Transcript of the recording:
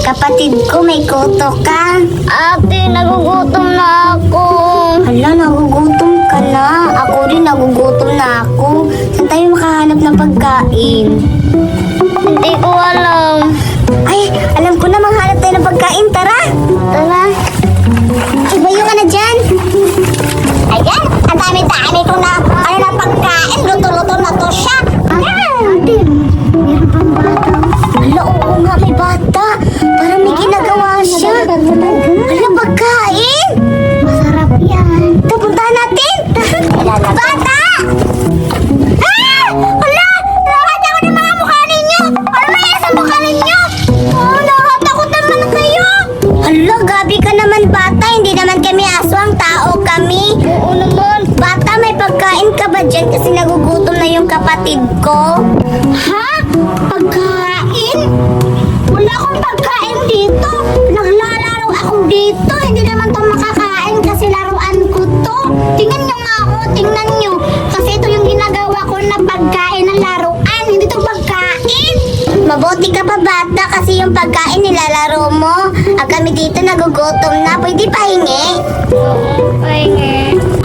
Kapatid ko, may kuto ka. Ate, nagugutom na ako. Hala, nagugutom ka na. Ako rin, nagugutom na ako. Saan tayo makahanap ng pagkain? Hindi ko alam. Ay, alam ko na, manghanap tayo ng pagkain. Tara! Tara. Ibayo ka na dyan. Ayan, ang dami-dami ko na, na pagkain. Luto-luto na to siya. Ayan. Ate, meron pang bata. Hala, oo nga, may bata. Parang may ginagawa siya. Hala, pagkain. Masarap yan. Ito, puntahan natin. Bata! Ah! Hala! Lahat ako ng mga mukha ninyo! Ano na yan sa mukha ninyo? Oh, nakatakot naman kayo! Hala, gabi ka naman bata. Hindi naman kami aswang, tao kami. Oo naman. Bata, may pagkain ka ba dyan? Kasi nagugutom na yung kapatid ko. Ha? Pagkain? Wala akong pagkain dito. Naglalaro ako dito. Hindi naman to makakain kasi laruan ko to. Tingnan nyo nga ako, tingnan nyo. Kasi ito yung ginagawa ko na pagkain ng laruan. Hindi to pagkain. Mabuti ka pa bata kasi yung pagkain nilalaro mo. Kami dito nagugutom na. Pwede pahingi? Pahingi.